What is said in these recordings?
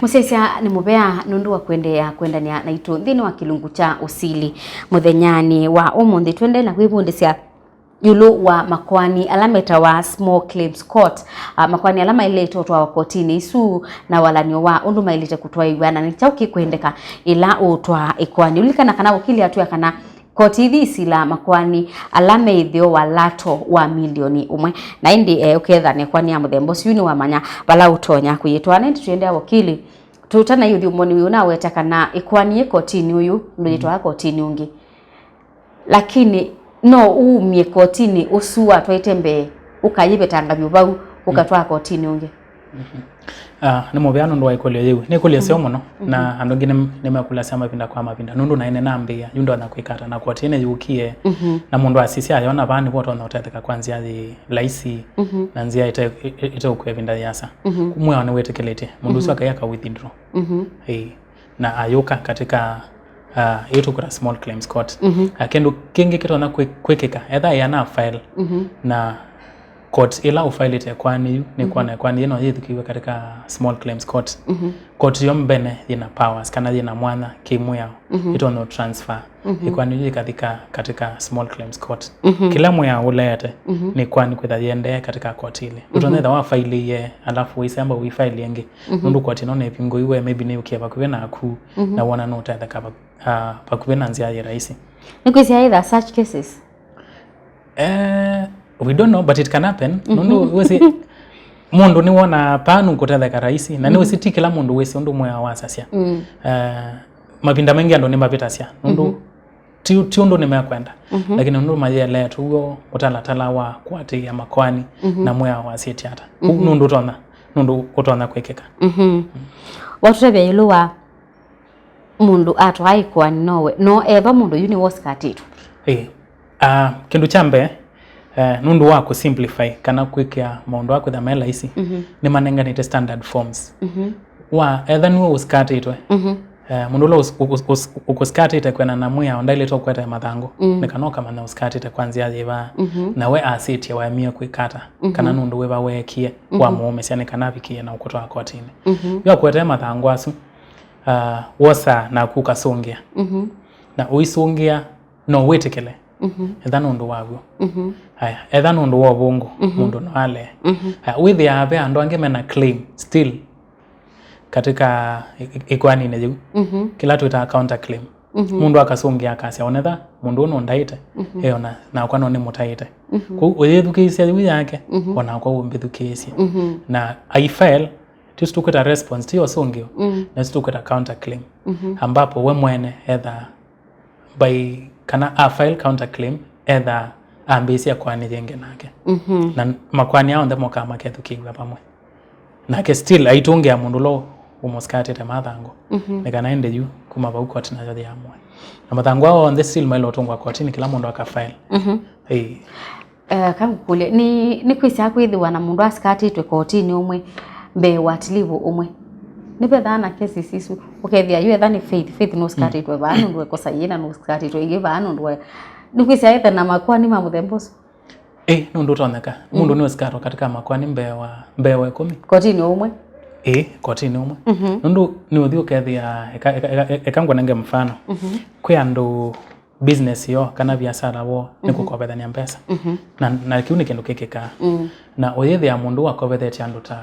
Musesa ni mubea nundu wa kwendania na itu nthini wa kilungu cha Usili muthenyani wa umundi twende na kwibundisia yulu wa Makoani alameta wa Small Claims Court. Makoani alama ile itotwa wa kotini isu na walanio wa undu mailite kutwa iwana ni chauki kwendeka ila utwa ikwani ulikana kana ukili atu ya kana koti hithi la Makoani alame ithio wa lato wa milioni umwe na indi ukethane kwani ya muthembo siuni wa manya bala utonya kuyitwa na tuende wakili tutana yuthi umoni wiuna weta kana ikwani kotini uyu nduyitwa kotini ungi lakini no umie kotini usua twaitembe ukayibetanga byubau ukatwa kotini ungi ni mubeano ndo waikolia yewe ni kulia sio muno na ando ngine nimakula sama pinda kwa mapinda nundu na ine nambia yundo anakwikata na kotine yukie na mundu asisi ayona bani boto wanaoteka kwanzia di laisi na nzia ite ukwevinda yasa kumwe wane wetekelete mundu swaka yaka withdraw na ayoka katika yetu kwa Small Claims Court kendo kingi kitu na kwekeka either yana file na court ila ufile ite kwani ni kwani yeno yithikiwe katika Small Claims Court court yombene ina powers kana ina mwana kimu yao ito no transfer ikwani katika Small Claims Court kila moya ulete ni kwani kwithiende katika court ile utonetha wa file ye alafu uisamba we file yenge nundu court ino ne pingo iwe maybe ne ukieba kubena aku na wana no tatha kaba pakubena nzia ya raisi nikwisi either such cases we don't know but it can happen nundu wesi mundu ni wona panu kutetha raisi na ni wesi tikila mundu wesi undu moya wasasia mapinda mengi ando ni mapitasia nundu tiundo ni mekwenda lakini nundu mayele tuo utalatala wa kwati ya Makoani na moya wasiti hata nundu utona kwekeka watu tabia yuluwa mundu atu haikuwa nowe no eva mundu yuni woskatitu kindu chambe nundu wako simplify kana kwikya maundu wako thamela isi ni manenganite standard forms wa either nuwe uskatitwe mundu lo ukuskatite kwena na muya ondaile to kweta mathango nikanoka mana uskatite kwanzia yiva na we asiti wa mia kwikata kana nundu we bawekie wa muome siane kana bikie na ukutwa kotini yo kweta mathango asu wosa na kukasongia na uisongia no wetekele etha nundu wagwo haya etha nundu wa bongo mundu no ale with the abe ando angemena claim still katika ikwani ne yu kila tuita counter claim mundu akasongia akasi onetha mundu no ndaite eona na kwa no ni mutaite ku uyethukisia yu yake ona kwa umbithukisia na I file tustukuta response tiyo songio na tustukuta counter claim ambapo we mwene either by kana a file counter claim either ambisia kwani yenge nake na Makoani yao ndemo kama kethukiwa pamwe nake still aitungia mundu lo umoskate te mathango nikanaende yu kumaba uko atina ya amwe na mathango wao on the still mailo tungwa kotini kila mundu akafile kangu kule ni kwisi akwithiwa na mundu askatitwe kotini umwe mbe watilivu umwe nibethana kesi sisu ukethia yu ethani faith no skatitwe banu ndwe kosa yena no skatitwe ige banu ndwe nikwisi aitha na Makoani mamuthemboso nundu toneka mundu ni skato katika Makoani mbewe 10 kotini umwe kotini umwe nundu ni uthi ukethia ekangwa nenge mfano kwi andu business yo kana biashara wo ni kukobethania pesa na kiuni kindu kikika na uyethia mundu akobethete andu ta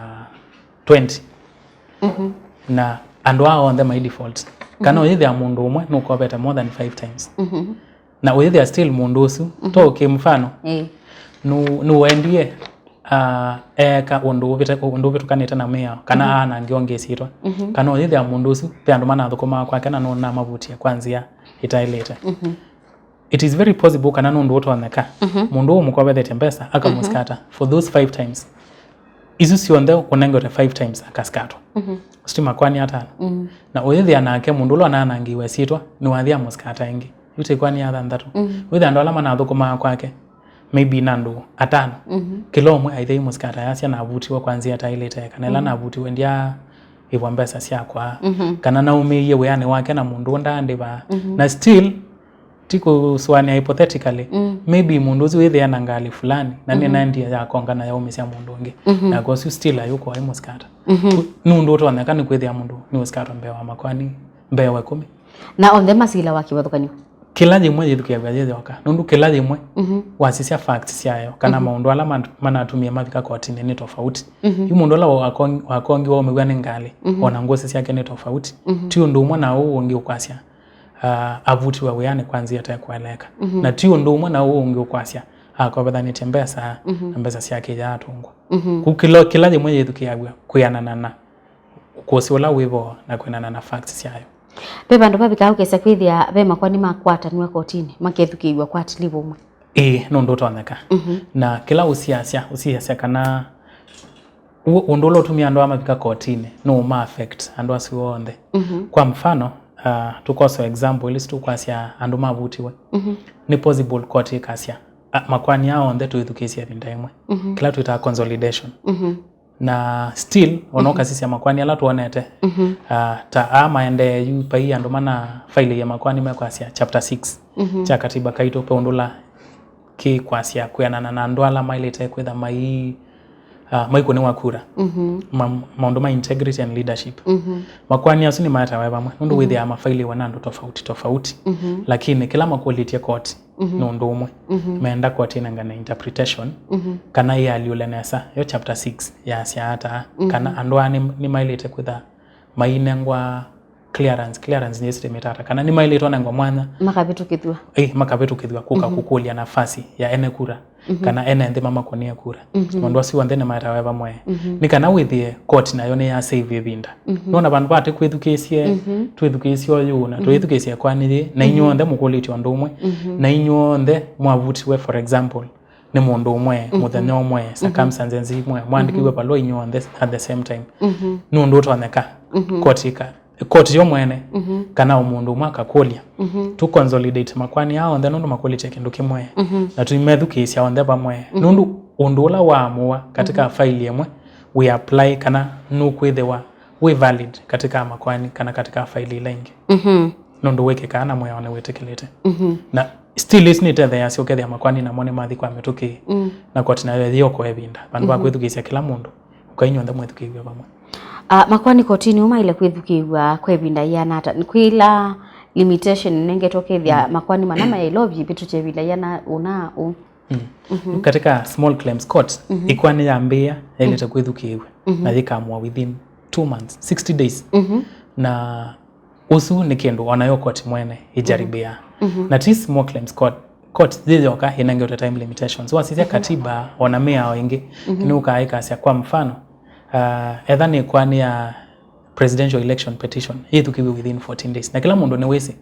20 na andu hao on them default kana uyethia mundu umwe no kobeta more than 5 times na uyethia still mundu usu to mfano no wendie eka undu vitukanite na mea kana ana ngiongesitwa kana uyethia mundu usu pe andu mana thukuma kwa kana no na mavutia kwanzia itailete it is very possible kana nundu utoneka mundu umukobethete pesa akamuskata for those 5 times isu sionde kunengote 5 times akaskato stima kwani hata na uyethia nake mundu lo anangiwe sitwa ni wathia muskata ingi yute kwani hata ndatu with ando alama na thukuma kwake maybe nandu atano kilomwe aithei muskata yasia na avutiwa kwanzia tailete kana la na avutiwa ndia ivo mbesa sia kwa kana na umeiye weane wake na mundu ndande ba na still tiko swania hypothetically maybe mundu uzi withe ana ngali fulani na ni nandia ya kongana ya umisia mundu ngi na gosi still ayuko ai muskata nundu utonekana kwithia mundu ni muskata mbewa Makoani mbewa 10 na on the masila wakibathukanyo kila jimwe yithukia gaje yoka nundu kila jimwe wasisia facts yayo kana maundu ala manatumia mavika kotini ni tofauti yu mundu ala wakongi wa umegwa ni ngali ona ngosi siake ni tofauti ti undu umwe na ungi ukwasya avuti wa weyane kwanzia ta kueleka na ti undu umwe na ungi ukwasya akobetha ni tembesa na mbesa siake ya atungwa kila jimwe yithukia kuyanana na kuosi wala wivo na kuyanana na facts yayo pe bandu babika ukesa kwithia be Makoani makwata niwe kotini makethukiwa kwatili bumwe nundu utoneka na kila usiasya kana undu lo tumia andu amabika kotini no ma affect andu asiwonde kwa mfano tukoso example ili tukwasya andu mavutiwe ni possible court ikasya Makoani yao onde tuithukisia vinda imwe kila tuita consolidation na still onoka sisi ya Makoani ala tuonete ta ama ende yu pai andu mana file ya Makoani mekwasya chapter 6 cha katiba kaito pe undula ki kwasya kuyanana na andu ala mailete kwitha mai kuni wakura maundu ma integrity and leadership Makoani asu ni maata wa bamwe nundu withia mafaili wanandu tofauti lakini kila maquality ya court nundu umwe meenda court inangana interpretation kana ya aliulenesa yo chapter 6 ya siata kana andu ani ni mailete kwitha mainengwa clearance ni estimate kana ni mailete onangwa mwanya makabetu kithwa kuka kukulia nafasi ya ene kura kana ene nthi mama konia kura mundu asi wanthe ne maata wa bamwe ni kana withie court nayo ni ya save vinda nona bandu bate kwithukisie twithukisie oyu na twithukisie kwani na inyuothe mukuliti ondu umwe na inyuothe mwavutiwe for example ni mundu umwe muthenya umwe circumstances imwe mwandikiwe palo inyuothe at the same time nundu utoneka court yo mwene kana umundu mwaka kulia tu consolidate Makoani yao nde nundu maquality kindu kimwe na tuimethukisia onthe pamwe nundu undu ula waamua katika file yemwe we apply kana nukwithiwa we valid katika Makoani kana katika file ile ingi nundu weke kana mwe one wetekilete na still is ni tethe yasio kethia Makoani na mone mathi kwa metuki na court na yo ko ebinda bandu bakwithukisia kila mundu ukainyo nthe mwethukiwe pamwe Makoani kotini uma ile kwithukiwa kwebinda yana hata kwila limitation nengetokethia Makoani manama ya ilobi bitu chebila yana una katika small claims court ikwani yambia ile kwithukiwe na yikamwa within 2 months 60 days na usu ni kindu onayo court mwene ijaribia na ti small claims court ziyoka inange time limitations wasisia katiba ona mea wengi ni ukaika kwa mfano edhani kwani ya presidential election petition yithukiwe within 14 days na kila mundu ni wese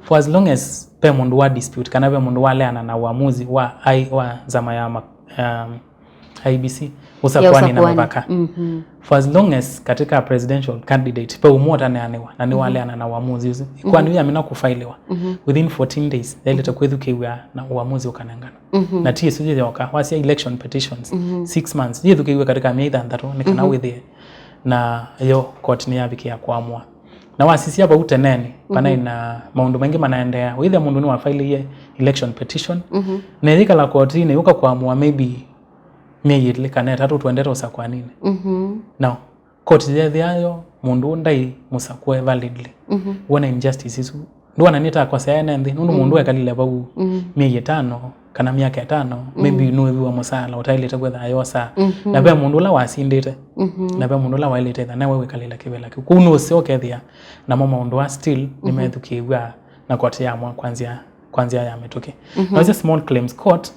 for as long as pe mundu wa dispute kana pe mundu wale ana na uamuzi wa zama ya IBC usakwani na mabaka for as long as katika presidential candidate pe umota na anewa na ni wale ana na uamuzi kwani yeye amena kufailiwa within 14 days ile takwithukiwe na uamuzi ukanangana na TSU yoka wasia election petitions 6 months yithukiwe katika miaka thato ni kana withie na yo court ni yabikia kuamua na wasisi hapa uteneni pana ina maundu mengi manaendea withe mundu ni wa file ye election petition na yika la court ni uka kuamua maybe meyidle kana tatu tuendera usakwa nini now court yayo mundu ndai musakwe validly wona injustice isu ndo ananita kwa sayana ndi nundu mundu akalile bau miezi 5 kana miaka 5 maybe no ebi wa musala utaileta kwetha ayosa na be mundu la wasindite na be mundu la wailete na wewe kalila kibela kuno sio kethia na mama mundu wa still nimethukiwa na court ya mwa kwanzia ya metoke na hizo small claims court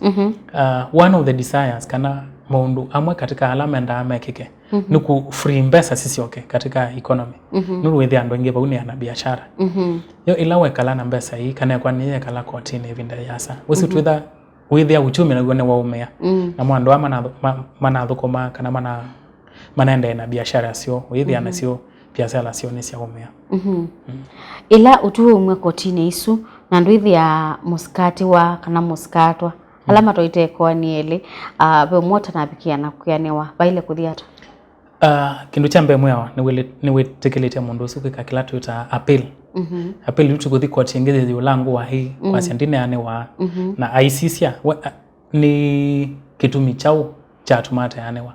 one of the desires kana mundu amwe katika alama nda amekike nuku free mbesa sisi katika economy nuru wethi andu ingi bauni ana biashara yo ilawe kala na mbesa hii kana kwa niye kala kotini vinda yasa usi twitha wethi ya uchumi na gone waumea na mwandu mana thukuma kana manaenda na biashara sio wethi ana sio biashara sio ni sia umea ila utuwe umwe kotini isu na ndwithi ya muskati wa kana muskatwa alama toite kwa niele be mota na bikia na kuyanewa baile kuthiata kindu cha mbemwe ni wetekelete mundu usuka kila tuta appeal appeal yutu kuthi court ingine ulangu wa hii kwa sendine ane wa na aisisia ni kitumi chao cha tumata ane wa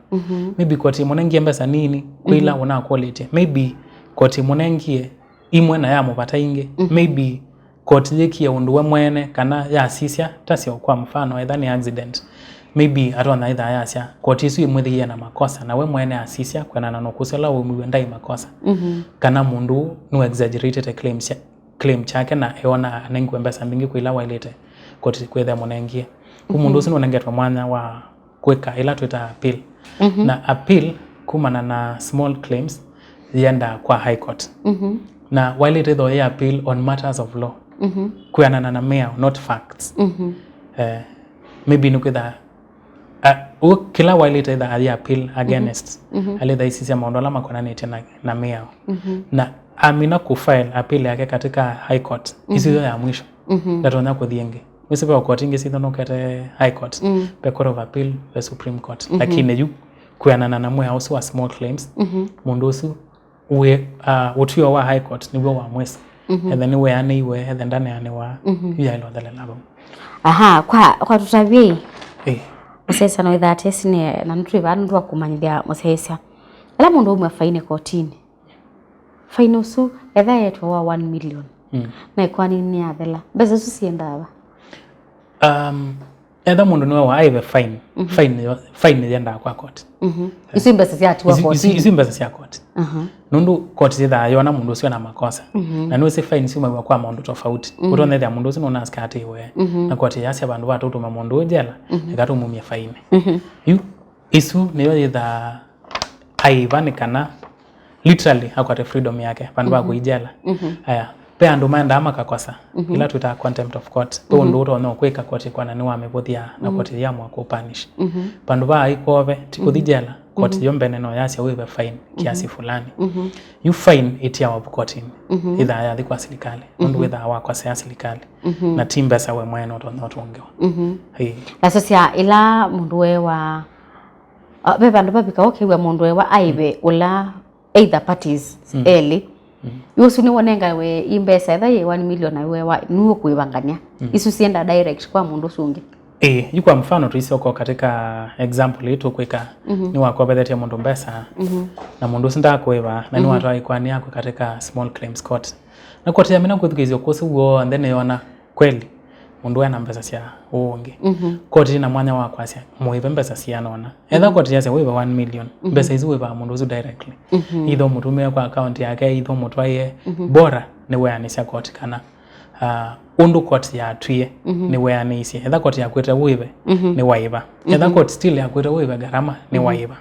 maybe court monengie mbesa nini kuila una quality maybe court monengie imwe na ya mupata inge maybe court yiki ya unduwe mwene kana ya asisia tasio kwa mfano either ni accident maybe atona either yasia court isu imwithie na makosa na we mwene asisia kwena na Kusila we mwendai makosa kana mundu no exaggerated claim chake na eona anengwe mbesa mbingi kuila wailete court kwethe monengie umundu sino nengetwa mwanya wa kweka ila tuita appeal na appeal kumana na small claims yenda kwa high court na wailete though ya appeal on matters of law kuyanana na mea not facts maybe nukwitha kila wailete either ya appeal against alidha isisia maondola makonani tena na mea na amina kufile appeal yake katika high court isiyo ya mwisho ndatonya kuthienge wisipe court ingi sitho nokete high court pe court of appeal pe supreme court lakini yu kuyanana na mea usu wa small claims mundu usu we utuyo wa high court nibo wa mwesi and then we ane iwe and then ndane ane wa ya ilo dhale labo kwa tutabii musesa no itha tesine na nutwe bandu akumanyithia musesa ela mundu umwe faine kotini faine usu etha yetwa wa 1 million na ikwani ni athela beza su siendaba etha mundu niwe wa aive fine yenda kwa court isu mbesa sia atu wa court isu mbesa sia court nundu court zitha yona mundu usio na makosa na niwe si fine si mwa kwa mundu tofauti utone thia mundu usino na skati we na court yasi abandu batutuma mundu jela ikatumumia fine yu isu niwe yitha aivanikana literally akwate freedom yake bandu ba kuijela aya pe andu maenda ama kakosa ila tuita contempt of court pe undu utono kweka court kwa nani wamevuthia na court ya mwa ku punish bandu ba ikove tikuthi jela court yombe neno yasi wewe fine kiasi fulani you fine itia wa court idha ya kwa serikali undu idha wa kwa serikali na timba sawe mweno utono tuongewa na sasa ila mundu we wa be bandu babika okay we mundu we wa aibe ula either parties eli yusu ni wonenga we imbesa etha ye 1 million na we wa nuo kuibangania isu sienda direct kwa mundu sungi yuko mfano tuisoko katika example yetu kweka ni wako bethe mundu mbesa na mundu sinda kuiba na ni watu aikwani yako katika small claims court na court ya mina kuthikizio kosi wo and then yona kweli mundu ana mbesa cia uonge court ina mwanya wa kwasia muibe mbesa cia nona etha court ya we 1 million mbesa izu we ba mundu uzu directly either mutumia kwa account yake either mutwaye bora ni we anisha court kana undu court ya twie ni we anisi etha court ya kweta wibe ni waiba etha court still ya kweta wibe garama ni waiba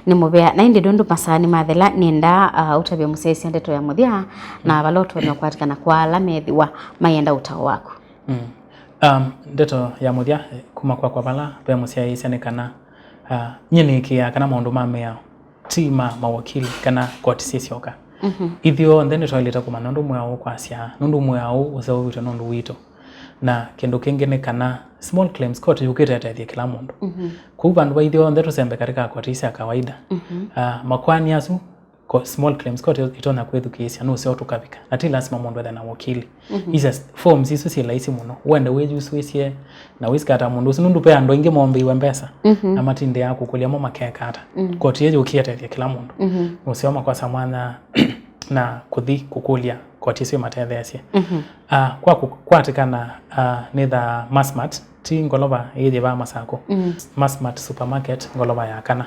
ni mubea na indi dundu masani mathela nenda utabia musesi ndeto ya muthia na baloto ni kwatikana kwa lamethi wa mayenda utao wako ndeto ya muthia kuma kwa bala pe musia isenekana nyini kia kana maundu mamea tima mawakili kana court sisioka ithio ndene toileta kuma nundu mwao kwasia nundu mwao usawito nundu wito na kendo kingine kana small claims court yukitete kila mundu kuba ndu ithio ndeto sembe katika court ya kawaida Makoani asu small claims court itona kwethu kesi no sio tukabika ati lazima mundu na wakili isa forms isu si laisi muno wende weju suisie na wiskata mundu sinundu pe ando inge mombe iwe mbesa amatinde yako kuliamo makeka hata court yeje ukiyete kila mundu usio makosa mwana na kuthi kukulia court isu matethesie kwa tikana neither masmat ti ngoloba yeje ba masako masmat supermarket ngoloba ya kana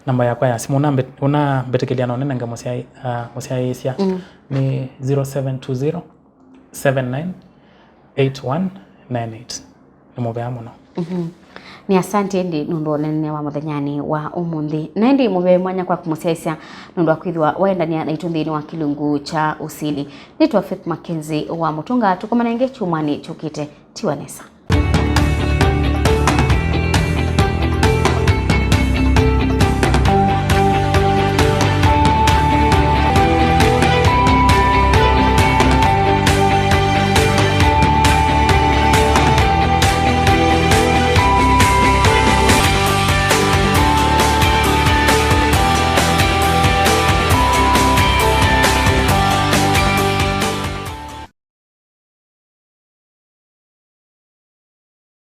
namba yakwa ya simu una betekeliano nene musia isia ni 0720 798198 ni mobea muno ni asante ndi nundu nene wa muthenyani wa umuthi na ndi mube mwanya kwa kumusia nundu akwithwa waendania na itunthini wa kilungu cha Usili nitwa Faith Mackenzie wa Mutunga tukomanenge chumani chukite tiwanesa